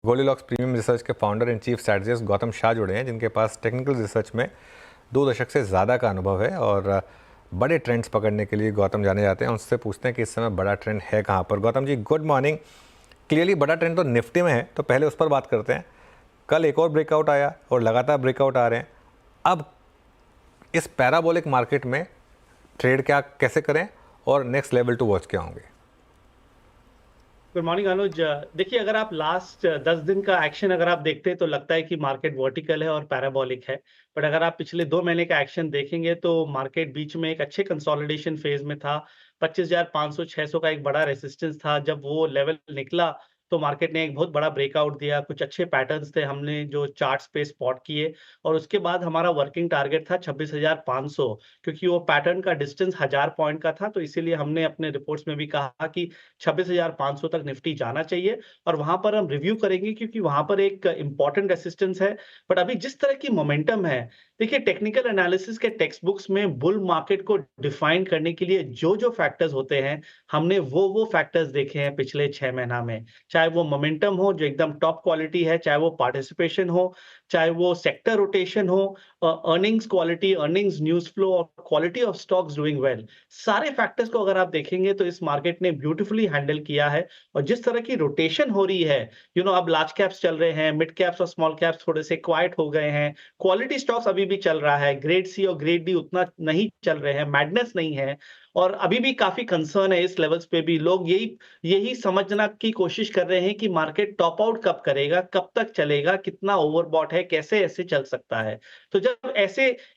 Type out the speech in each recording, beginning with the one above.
Goldilocks premium research के founder and chief strategist Gautam Shah जुड़े हैं, जिनके पास टेक्निकल रिसर्च में 2 दशक से ज़्यादा का अनुभव है और बड़े ट्रेंड्स पकड़ने के लिए गौतम जाने जाते हैं। उनसे पूछते हैं कि इस समय बड़ा ट्रेंड है कहाँ पर। Gautam ji, good morning. Clearly बड़ा ट्रेंड तो निफ्टी में है, तो पहले उस पर बात करते हैं। कल एक और ब्रेकआउट आया और लगातार ब्रेकआउट आ रहे हैं। अब इस पैराबोलिक मार्केट में ट्रेड क्या कैसे करें और नेक्स्ट लेवल टू वॉच क्या होंगे? गुड मॉर्निंग अनुज। देखिए, अगर आप लास्ट 10 दिन का एक्शन अगर आप देखते हैं तो लगता है कि मार्केट वर्टिकल है और पैराबोलिक है। बट अगर आप पिछले 2 महीने का एक्शन देखेंगे तो मार्केट बीच में एक अच्छे कंसोलिडेशन फेज में था। 25,500-600 का एक बड़ा रेजिस्टेंस था। जब वो लेवल निकला तो मार्केट ने एक बहुत बड़ा ब्रेकआउट दिया। कुछ अच्छे पैटर्न्स थे हमने जो चार्ट्स पे स्पॉट किए और उसके बाद हमारा वर्किंग टारगेट था 26,500, क्योंकि वो पैटर्न का डिस्टेंस 1000 पॉइंट का था। तो इसीलिए हमने अपने रिपोर्ट्स में भी कहा कि 26,500 तक निफ्टी जाना चाहिए और वहां पर हम रिव्यू करेंगे, क्योंकि वहां पर एक इंपॉर्टेंट रेसिस्टेंस है। बट अभी जिस तरह की मोमेंटम है, देखिए टेक्निकल एनालिसिस के टेक्स्ट बुक्स में बुल मार्केट को डिफाइन करने के लिए जो जो फैक्टर्स होते हैं, हमने वो फैक्टर्स देखे हैं पिछले 6 महीना में। चाहे वो मोमेंटम हो जो एकदम टॉप क्वालिटी है, चाहे वो पार्टिसिपेशन हो, चाहे वो सेक्टर रोटेशन हो, earnings quality, earnings news flow और quality of stocks doing well. सारे फैक्टर्स को अगर आप देखेंगे तो इस मार्केट ने ब्यूटीफुली हैंडल किया है। और जिस तरह की रोटेशन हो रही है, अब लार्ज कैप्स चल रहे हैं, मिड कैप्स और स्मॉल कैप्स थोड़े से क्वाइट हो गए हैं, क्वालिटी स्टॉक्स अभी भी चल रहा है, ग्रेड सी और ग्रेड डी उतना नहीं चल रहे हैं, मैडनेस नहीं है और अभी भी काफी कंसर्न है। इस लेवल्स पे भी लोग यही यही समझना की कोशिश कर रहे हैं कि मार्केट टॉप आउट कब करेगा, कब तक चलेगा, कितना ओवरबॉट है, कैसे ऐसे चल सकता है। तो जब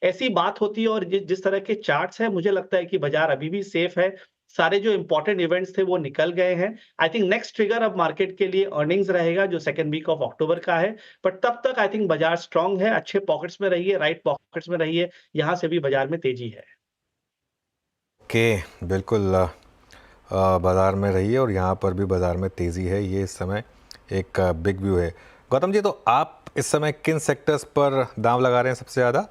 ऐसी बात होती है और जिस तरह के चार्ट्स है, मुझे लगता है कि बाजार अभी भी सेफ है। सारे जो इंपॉर्टेंट इवेंट्स थे वो निकल गए हैं। आई थिंक नेक्स्ट ट्रिगर अब मार्केट के लिए अर्निंग्स रहेगा जो सेकंड वीक ऑफ अक्टूबर का है। बट तब तक आई थिंक बाजार स्ट्रांग है। अच्छे पॉकेट्स में रहिए, राइट पॉकेट्स में रहिए, यहां से भी बाजार में तेजी है। बिल्कुल बाज़ार में रहिए और यहाँ पर भी बाज़ार में तेज़ी है, ये इस समय एक बिग व्यू है। गौतम जी, तो आप इस समय किन सेक्टर्स पर दांव लगा रहे हैं सबसे ज़्यादा?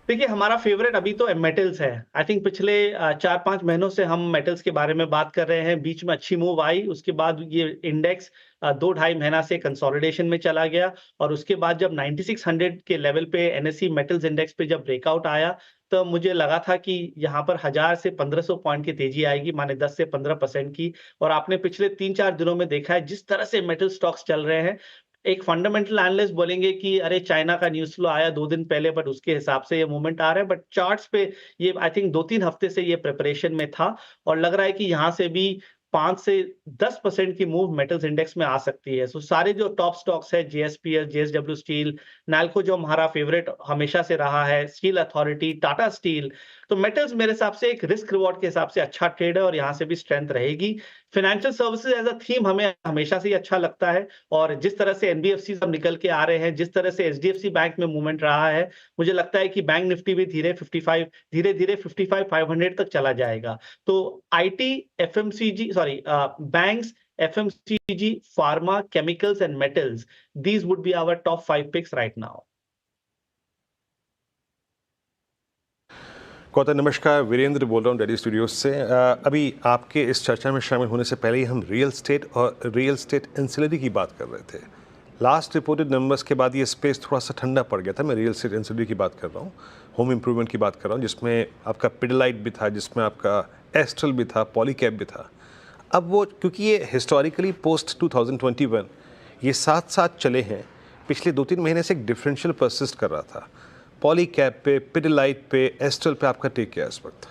देखिए, हमारा फेवरेट अभी तो मेटल्स है। आई थिंक पिछले 4-5 महीनों से हम मेटल्स के बारे में बात कर रहे हैं। बीच में अच्छी मूव आई, उसके बाद ये इंडेक्स 2 ढाई महीना से कंसोलिडेशन में चला गया और उसके बाद जब 9600 के लेवल पे एनएसई मेटल्स इंडेक्स पे जब ब्रेकआउट आया, तो मुझे लगा था कि यहाँ पर 1000 से 1500 पॉइंट की तेजी आएगी, माने 10 से 15% की। और आपने पिछले 3-4 दिनों में देखा है जिस तरह से मेटल स्टॉक्स चल रहे हैं। एक फंडामेंटल एनालिस्ट बोलेंगे कि अरे चाइना का न्यूज़ फ्लो आया 2 दिन पहले, बट उसके हिसाब से ये मूवमेंट आ रहा है। बट चार्ट्स पे ये आई थिंक 2-3 हफ्ते से ये प्रिपरेशन में था और लग रहा है कि यहाँ से भी 5 से 10% की मूव मेटल्स इंडेक्स में आ सकती है। सो सारे जो टॉप स्टॉक्स है, जेएसपीएल, जेएसडब्ल्यू स्टील, नैल्को जो हमारा फेवरेट हमेशा से रहा है, स्टील अथॉरिटी, टाटा स्टील, तो मेटल्स मेरे हिसाब से एक रिस्क रिवॉर्ड के हिसाब से अच्छा ट्रेड है और यहाँ से भी स्ट्रेंथ रहेगी। Financial services as a theme हमें हमेशा से ही अच्छा लगता है और जिस तरह से एनबीएफसी सब निकल के आ रहे हैं, जिस तरह से एचडीएफसी बैंक में मूवमेंट रहा है, मुझे लगता है कि बैंक निफ्टी भी धीरे-धीरे 55,500 तक चला जाएगा। तो IT, FMCG, sorry, banks, FMCG, pharma, chemicals and metals, these would be our top 5 picks right now. Gautam नमस्कार, वीरेंद्र बोल रहा हूँ दिल्ली स्टूडियोज से। अभी आपके इस चर्चा में शामिल होने से पहले ही हम रियल स्टेट एंसिलरी की बात कर रहे थे। लास्ट रिपोर्टेड नंबर्स के बाद ये स्पेस थोड़ा सा ठंडा पड़ गया था। मैं रियल स्टेट एंसिलरी की बात कर रहा हूँ, होम इम्प्रूवमेंट की बात कर रहा हूँ, जिसमें आपका पिडिलाइट भी था, जिसमें आपका एस्ट्रल भी था, पॉलीकैब भी था। अब वो क्योंकि ये हिस्टोरिकली पोस्ट 2021 ये साथ साथ चले हैं, पिछले 2-3 महीने से एक डिफरेंशियल परसिस्ट कर रहा था। पॉलीकैब पे, पिडिलाइट पे, एस्ट्रल पे आपका टेक क्या है इस वक्त?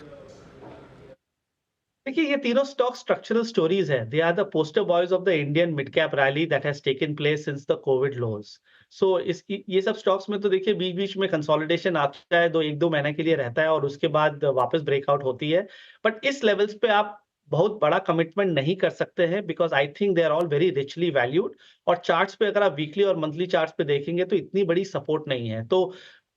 देखिए, ये तीनों स्टॉक स्ट्रक्चरल स्टोरीज है। They are the poster boys of the Indian mid cap rally that has taken place since the COVID lows. So ये सब स्टॉक्स में तो देखिए बीच बीच में कंसोलिडेशन आता है, 1-2 महीने के लिए रहता है और उसके बाद वापस ब्रेकआउट होती है। बट इस लेवल्स पे आप बहुत बड़ा कमिटमेंट नहीं कर सकते हैं, because I think they are all very richly valued. और चार्ट्स पे अगर आप वीकली और मंथली चार्ट्स पे देखेंगे तो इतनी बड़ी सपोर्ट नहीं है।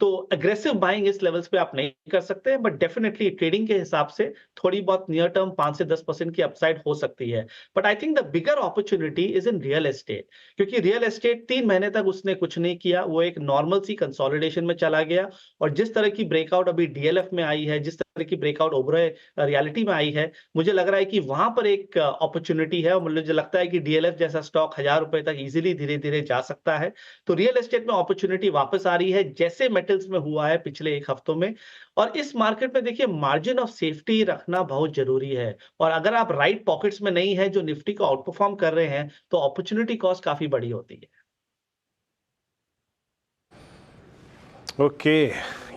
तो अग्रेसिव बाइंग इस लेवल्स पे आप नहीं कर सकते, बट डेफिनेटली ट्रेडिंग के हिसाब से थोड़ी बहुत नियर टर्म 5 से 10% की अपसाइड हो सकती है। But I think the bigger opportunity is in real estate, क्योंकि रियल एस्टेट 3 महीने तक उसने कुछ नहीं किया, वो एक नॉर्मल सी कंसोलिडेशन में चला गया। और जिस तरह की ब्रेकआउट अभी डीएलएफ में आई है, जिस की ब्रेकआउट ओबरॉय रियलिटी में आई है, मुझे लग रहा है कि वहाँ पर एक अपॉर्च्युनिटी है और मुझे लगता है कि डीएलएफ जैसा स्टॉक ₹1000 तक ईज़िली धीरे-धीरे जा सकता है। तो रियल एस्टेट में अपॉर्च्युनिटी वापस आ रही है, जैसे मेटल्स में हुआ है पिछले 1 हफ्तों में। और इस मार्केट में देखिए मार्जिन ऑफ सेफ्टी रखना बहुत ज़रूरी है और अगर आप राइट पॉकेट्स में नहीं हैं, जो निफ्टी को आउट परफॉर्म कर रहे हैं, तो अपॉर्च्युनिटी कॉस्ट काफ़ी बड़ी होती है। ओके,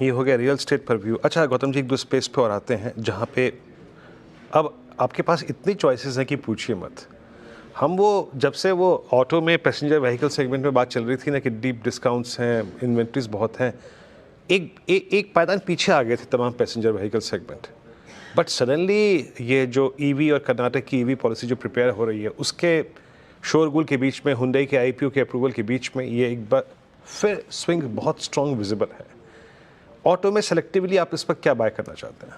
ये हो गया रियल एस्टेट पर व्यू। अच्छा गौतम जी, एक दो स्पेस पे और आते हैं जहाँ पे अब आपके पास इतनी चॉइसेस हैं कि पूछिए मत। हम वो जब से वो ऑटो में पैसेंजर व्हीकल सेगमेंट में बात चल रही थी ना कि डीप डिस्काउंट्स हैं, इन्वेंट्रीज बहुत हैं, एक पायदान पीछे आ गए थे तमाम passenger vehicle segment. But suddenly ये जो ईवी और कर्नाटक की ईवी पॉलिसी जो प्रिपेयर हो रही है, उसके शोरगुल के बीच में, हुंडई के आईपीओ के अप्रूवल के बीच में, ये एक बार फिर स्विंग बहुत स्ट्रॉन्ग विजिबल है। ऑटो में सेलेक्टिवली आप इस पर क्या बाय करना चाहते हैं?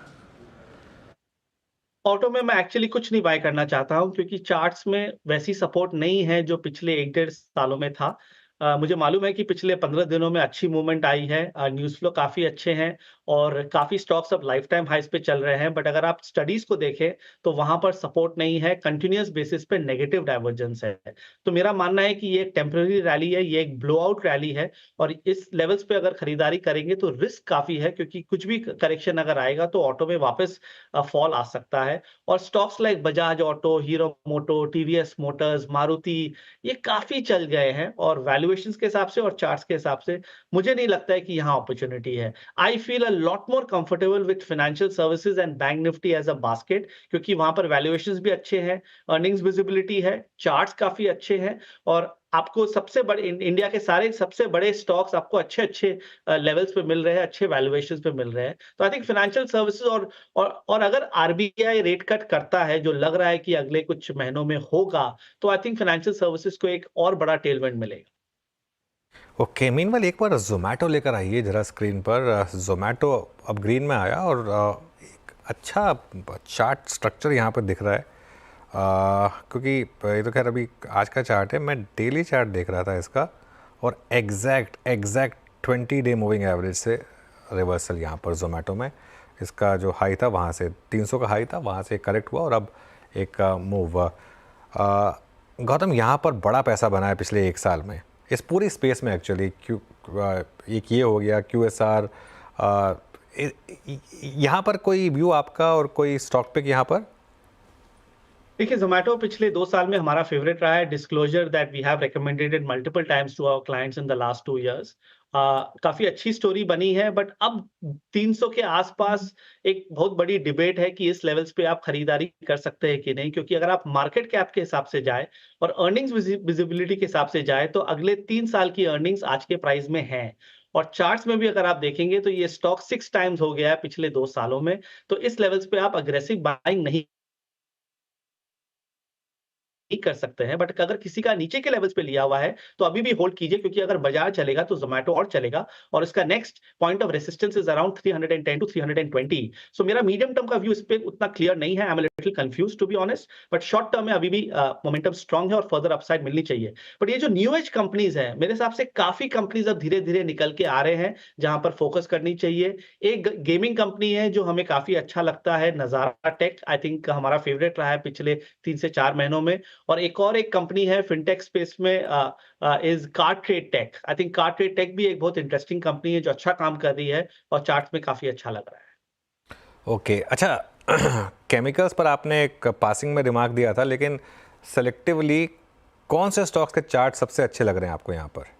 ऑटो में मैं एक्चुअली कुछ नहीं बाय करना चाहता हूँ क्योंकि चार्ट्स में वैसी सपोर्ट नहीं है जो पिछले 1 डेढ़ सालों में था। मुझे मालूम है कि पिछले 15 दिनों में अच्छी मूवमेंट आई है, न्यूज़ फ्लो काफ़ी अच्छे हैं और काफ़ी स्टॉक्स अब लाइफ टाइम हाईज़ पे चल रहे हैं। बट अगर आप स्टडीज़ को देखें तो वहाँ पर सपोर्ट नहीं है, कंटीन्यूअस बेसिस पे नेगेटिव डाइवर्जेंस है। तो मेरा मानना है कि ये एक टेम्परेरी रैली है, ये एक ब्लोआउट रैली है और इस लेवल्स पे अगर खरीदारी करेंगे तो रिस्क काफ़ी है क्योंकि कुछ भी करेक्शन अगर आएगा तो ऑटो में वापस फॉल आ सकता है। और stocks like Bajaj auto, Hero moto, TVS motors, Maruti, ये काफ़ी चल गए हैं और वैल्यूएशंस के हिसाब से और चार्ट्स के हिसाब से मुझे नहीं लगता है कि यहाँ अपॉर्च्युनिटी है। I feel a lot more comfortable with financial services and bank Nifty as a basket क्योंकि वहाँ पर वैल्यूएशंस भी अच्छे हैं, अर्निंग्स विजिबिलिटी है, चार्ट्स काफ़ी अच्छे हैं और आपको सबसे बड़े इंडिया के सारे सबसे बड़े स्टॉक्स आपको अच्छे-अच्छे लेवल्स पे मिल रहे हैं, अच्छे वैल्यूएशंस पे मिल रहे हैं। तो आई थिंक फाइनेंशियल सर्विसेज और अगर आरबीआई रेट कट करता है, जो लग रहा है कि अगले कुछ महीनों में होगा, तो आई थिंक फाइनेंशियल सर्विसेज को एक और बड़ा टेलविंड मिलेगा। ओके, मीनवाइल एक बार जोमेटो लेकर आइए जरा स्क्रीन पर। जोमेटो अब ग्रीन में आया और एक अच्छा चार्ट स्ट्रक्चर यहाँ पर दिख रहा है। क्योंकि ये तो खैर अभी आज का चार्ट है, मैं डेली चार्ट देख रहा था इसका और एग्जैक्ट 20 डे मूविंग एवरेज से रिवर्सल यहाँ पर जोमेटो में। इसका जो हाई था वहाँ से 300 का हाई था, वहाँ से करेक्ट हुआ और अब एक मूव। गौतम, यहाँ पर बड़ा पैसा बना है पिछले 1 साल में इस पूरी स्पेस में एक्चुअली। एक ये हो गया QSR। यहाँ पर कोई व्यू आपका और कोई स्टॉक पिक यहाँ पर? देखिए, ज़ोमैटो पिछले 2 साल में हमारा फेवरेट रहा है। Disclosure that we have recommended it multiple times to our clients in the last 2 years. काफ़ी अच्छी स्टोरी बनी है बट अब 300 के आस-पास एक बहुत बड़ी डिबेट है कि इस लेवल्स पे आप खरीदारी कर सकते हैं कि नहीं, क्योंकि अगर आप मार्केट कैप के हिसाब से जाएँ और अर्निंग्स विज़िबिलिटी के हिसाब से जाएँ, तो अगले 3 साल की अर्निंग्स आज के प्राइस में हैं। और चार्ट्स में भी अगर आप देखेंगे तो ये स्टॉक 6 टाइम्स हो गया है पिछले 2 सालों में। तो इस लेवल्स पे आप अग्रेसिव बाइंग नहीं कर सकते हैं, बट अगर किसी का नीचे के लेवल्स पे लिया हुआ है तो अभी भी होल्ड कीजिए क्योंकि अगर बाजार चलेगा तो ज़ोमैटो और चलेगा और इसका next point of resistance is around 310 to 320। So मेरा मीडियम टर्म का व्यू इस पे उतना क्लियर नहीं है। I am a little confused to be honest, but short term में अभी भी मोमेंटम स्ट्रांग है और फर्दर अपसाइड मिलनी चाहिए। बट ये जो न्यू एज कंपनीज है, मेरे हिसाब से काफी कंपनीज अब धीरे-धीरे निकल के आ रहे हैं जहां पर फोकस करनी चाहिए। एक गेमिंग कंपनी है जो हमें काफी अच्छा लगता है, नज़ारा टेक, आई थिंक हमारा फेवरेट रहा है पिछले 3 से 4 महीनों में। और एक कंपनी है फिनटेक स्पेस में is CarTrade Tech. I think CarTrade Tech भी एक बहुत इंटरेस्टिंग कंपनी है जो अच्छा काम कर रही है और चार्ट्स में काफी अच्छा लग रहा है। ओके, अच्छा केमिकल्स पर आपने एक पासिंग में रिमार्क दिया था, लेकिन सेलेक्टिवली कौन से स्टॉक्स के चार्ट सबसे अच्छे लग रहे हैं आपको यहाँ पर?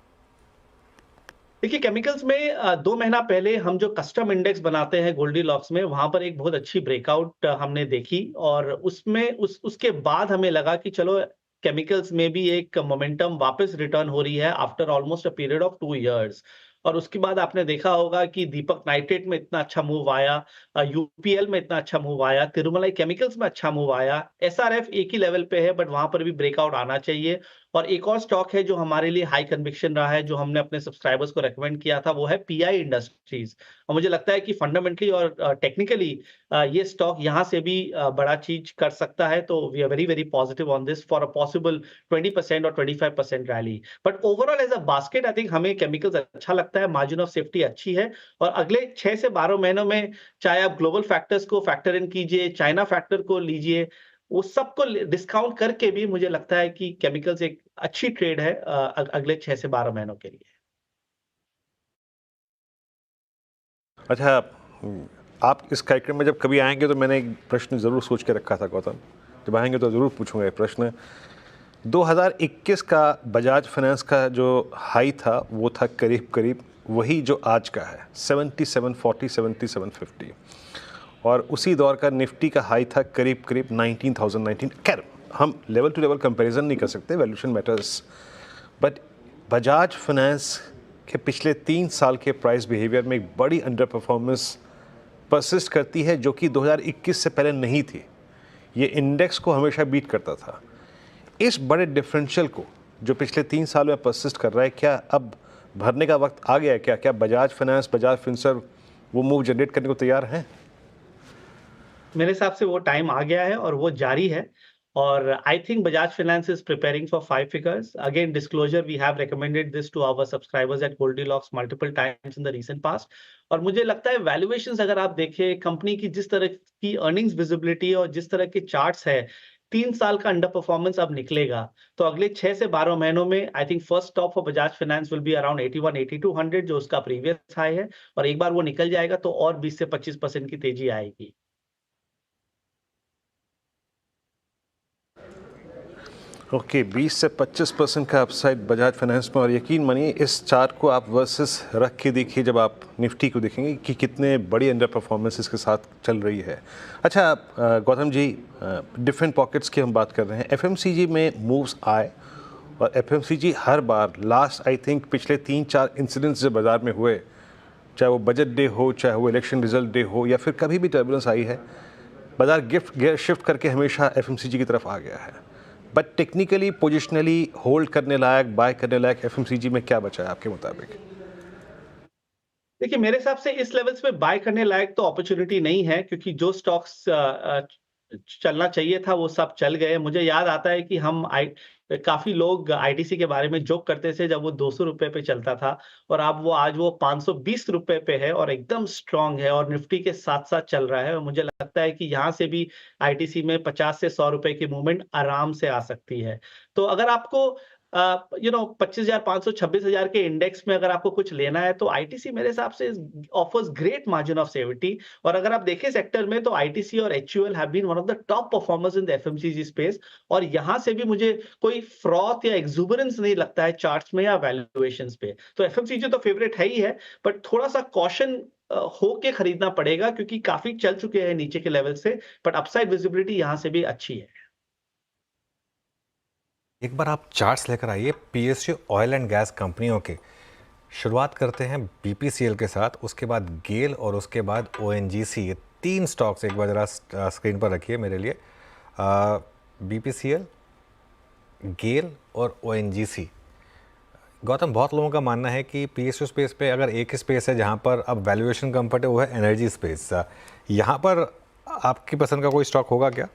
देखिए, केमिकल्स में 2 महीना पहले हम जो कस्टम इंडेक्स बनाते हैं गोल्डीलॉक्स में, वहाँ पर एक बहुत अच्छी ब्रेकआउट हमने देखी और उसमें उसके बाद हमें लगा कि चलो केमिकल्स में भी एक मोमेंटम वापस रिटर्न हो रही है after almost a period of 2 years. और उसके बाद आपने देखा होगा कि दीपक नाइट्रेट में इतना अच्छा मूव आया, यूपीएल में इतना अच्छा मूव आया, तिरुमलाई केमिकल्स में अच्छा मूव आया। एसआरएफ एक ही लेवल पे है बट वहाँ पर भी ब्रेकआउट आना चाहिए और एक और स्टॉक है जो हमारे लिए हाई कन्विक्शन रहा है, जो हमने अपने सब्सक्राइबर्स को रेकमेंड किया था, वो है पीआई इंडस्ट्रीज। और मुझे लगता है कि फंडामेंटली और टेक्निकली ये स्टॉक यहाँ से भी बड़ा चीज कर सकता है। तो we are very very positive on this for a possible 20% और 25% rally. But overall as a basket I think हमें केमिकल्स अच्छा लगता है, मार्जिन ऑफ सेफ्टी अच्छी है। और अगले 6 से 12 महीनों में चाहे आप ग्लोबल फैक्टर्स को फैक्टर इन कीजिए, चाइना फैक्टर को लीजिए, वो सबको डिस्काउंट करके भी मुझे लगता है कि केमिकल्स एक अच्छी ट्रेड है अगले 6 से 12 महीनों के लिए। अच्छा, आप इस कार्यक्रम में जब कभी आएंगे तो मैंने एक प्रश्न ज़रूर सोच के रखा था गौतम, जब आएंगे तो ज़रूर पूछूंगा ये प्रश्न। 2021 का बजाज फाइनेंस का जो हाई था वो था करीब करीब वही जो आज का है, 7740 7750, और उसी दौर का निफ्टी का हाई था करीब करीब 19,019। खैर, हम लेवल टू लेवल कंपैरिजन नहीं कर सकते, valuation matters, but Bajaj finance के पिछले 3 साल के प्राइस बिहेवियर में एक बड़ी अंडर परफॉर्मेंस परसिस्ट करती है, जो कि 2021 से पहले नहीं थी। ये इंडेक्स को हमेशा बीट करता था। इस बड़े डिफरेंशियल को जो पिछले 3 साल में परसिस्ट कर रहा है, क्या अब भरने का वक्त आ गया है? क्या बजाज फाइनेंस, बजाज फिनसर्व वो मूव जनरेट करने को तैयार हैं? मेरे हिसाब से वो टाइम आ गया है और वो जारी है। और I think Bajaj Finance is preparing for 5 figures. Again disclosure, we have recommended this to our subscribers at Goldilocks multiple times in the recent past. और मुझे लगता है वैल्यूएशंस अगर आप देखें, कंपनी की जिस तरह की अर्निंग्स विजिबिलिटी और जिस तरह के चार्ट्स है, 3 साल का अंडर परफॉर्मेंस अब निकलेगा। तो अगले 6 से 12 महीनों में I think first stop for Bajaj finance will be around 81-8200, जो उसका प्रीवियस हाई है। और एक बार वो निकल जाएगा तो और 20 से 25% की तेजी आएगी। ओके, 20 से 25% का अपसाइड बजाज फाइनेंस में। और यकीन मानिए इस चार्ट को आप वर्सेस रख के देखिए, जब आप निफ्टी को देखेंगे कि कितने बड़ी अंडर परफॉर्मेंस इसके साथ चल रही है। अच्छा गौतम जी, डिफरेंट पॉकेट्स की हम बात कर रहे हैं। एफएमसीजी में मूव्स आए और FMCG her bar last I think पिछले 3-4 इंसिडेंट्स जो बाज़ार में हुए, चाहे वो बजट डे हो, चाहे वो इलेक्शन रिजल्ट डे हो, या फिर कभी भी टर्बुलेंस आई है, बाजार गियर शिफ्ट करके हमेशा एफएमसीजी की तरफ आ गया है। बट टेक्निकली पोजिशनली होल्ड करने लायक, बाय करने लायक एफएमसीजी में क्या बचा है आपके मुताबिक? देखिए, मेरे हिसाब से इस लेवल्स पे बाय करने लायक तो अपॉर्चुनिटी नहीं है, क्योंकि जो स्टॉक्स चलना चाहिए था वो सब चल गए। मुझे याद आता है कि काफ़ी लोग आईटीसी के बारे में जोक करते थे जब वो ₹200 पे चलता था, और अब वो आज वो ₹520 पे है और एकदम स्ट्रॉन्ग है और निफ्टी के साथ-साथ चल रहा है। और मुझे लगता है कि यहाँ से भी आईटीसी में 50 से ₹100 की मूवमेंट आराम से आ सकती है। तो अगर आपको 25,500 26,000 के इंडेक्स में अगर आपको कुछ लेना है, तो आईटीसी मेरे हिसाब से offers great margin of safety. और अगर आप देखें सेक्टर में, तो आईटीसी और HUL have been one of the top performers in the FMCG space. और यहाँ से भी मुझे कोई फ्रॉथ या एक्सुबरेंस नहीं लगता है चार्ट्स में या वैल्यूएशंस पे। तो एफएमसीजी तो फेवरेट है ही है, बट थोड़ा सा कॉशन होके खरीदना पड़ेगा, क्योंकि काफी चल चुके हैं नीचे के लेवल से। बट अपसाइड विजिबिलिटी यहाँ से भी अच्छी है। एक बार आप चार्ट्स लेकर आइए पीएसयू ऑयल एंड गैस कंपनियों के। शुरुआत करते हैं बीपीसीएल के साथ, उसके बाद गेल और उसके बाद ओएनजीसी। ये 3 स्टॉक्स एक बार ज़रा स्क्रीन पर रखिए मेरे लिए। बीपीसीएल, गेल और ओएनजीसी। गौतम, बहुत लोगों का मानना है कि पीएसयू स्पेस पे अगर एक ही स्पेस है जहाँ पर अब वैल्यूएशन कंफर्ट है, वो है एनर्जी स्पेस। यहाँ पर आपकी पसंद का कोई स्टॉक होगा क्या?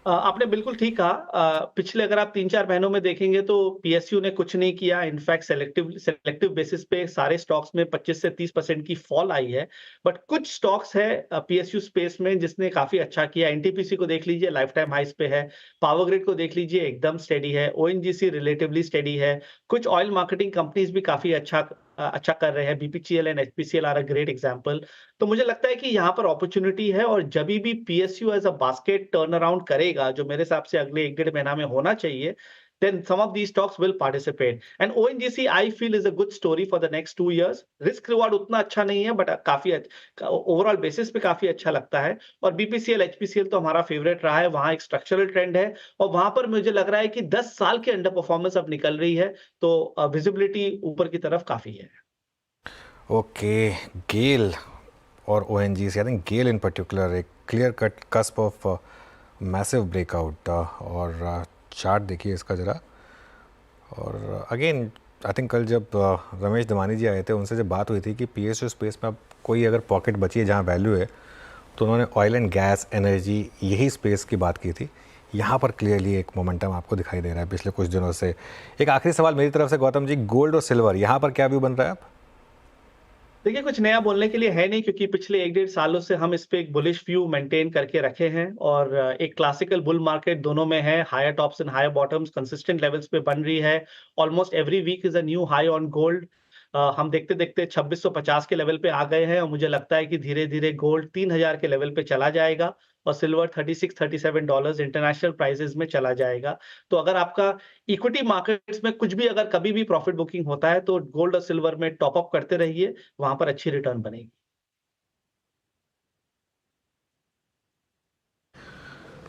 आपने बिल्कुल ठीक कहा। पिछले अगर आप 3-4 महीनों में देखेंगे तो पीएसयू ने कुछ नहीं किया। इनफैक्ट सेलेक्टिव बेसिस पे सारे स्टॉक्स में 25 से 30% की फॉल आई है। बट कुछ स्टॉक्स है पीएसयू स्पेस में जिसने काफी अच्छा किया। एनटीपीसी को देख लीजिए, लाइफ टाइम हाइस पे है। पावर ग्रिड को देख लीजिए, एकदम स्टेडी है। ओएनजीसी रिलेटिवली स्टेडी है। कुछ ऑयल मार्केटिंग कंपनीज भी काफी अच्छा कर रहे हैं। BPCL and HPCL are a great example. तो मुझे लगता है कि यहाँ पर अपॉर्चुनिटी है, और जब भी PSU as a basket turn around करेगा, जो मेरे हिसाब से अगले 1-1.5 महीना में होना चाहिए, then some of these stocks will participate. And ONGC I feel is a good story for the next 2 years. Risk reward उतना अच्छा नहीं है, बट काफी ओवरऑल बेसिस पे काफी अच्छा लगता है। और बीपीसीएल एचपीसीएल तो हमारा फेवरेट रहा है। वहां एक स्ट्रक्चरल ट्रेंड है, और वहां पर मुझे लग रहा है कि 10 साल के अंडर परफॉर्मेंस अब निकल रही है। तो विजिबिलिटी ऊपर की तरफ काफी है। ओके, गेल और ONGC, I think GAIL in particular एक clear cut cusp of massive breakout. और चार्ट देखिए इसका ज़रा। और अगेन आई थिंक कल जब रमेश दमानी जी आए थे उनसे जब बात हुई थी कि पीएसयू स्पेस में अब कोई अगर पॉकेट बची है जहाँ वैल्यू है, तो उन्होंने ऑयल एंड गैस, एनर्जी, यही स्पेस की बात की थी। यहाँ पर क्लियरली एक मोमेंटम आपको दिखाई दे रहा है पिछले कुछ दिनों से। एक आखिरी सवाल मेरी तरफ से गौतम जी, गोल्ड और सिल्वर यहाँ पर क्या व्यू बन रहा है अब? देखिए, कुछ नया बोलने के लिए है नहीं, क्योंकि पिछले 1 डेढ़ सालों से हम इस पे एक बुलिश व्यू मेंटेन करके रखे हैं और एक क्लासिकल बुल मार्केट दोनों में है। Higher tops and higher bottoms consistent levels पे बन रही है। Almost every week is a new high on gold. हम देखते-देखते 2650 के लेवल पे आ गए हैं और मुझे लगता है कि धीरे-धीरे गोल्ड 3000 के लेवल पे चला जाएगा और सिल्वर $36-37 इंटरनेशनल प्राइसेस में चला जाएगा। तो अगर आपका इक्विटी मार्केट्स में कुछ भी अगर कभी भी प्रॉफिट बुकिंग होता है, तो गोल्ड और सिल्वर में टॉप अप करते रहिए, वहाँ पर अच्छी रिटर्न बनेगी।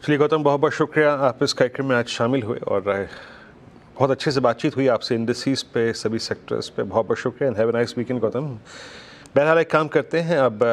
चलिए गौतम, बहुत बहुत शुक्रिया आप इस कार्यक्रम में आज शामिल हुए और बहुत अच्छे से बातचीत हुई आपसे इंडस्ट्रीज पे, सभी सेक्टर्स पे। बहुत बहुत शुक्रिया and have a nice weekend Gautam. बहरहाल एक काम करते हैं अब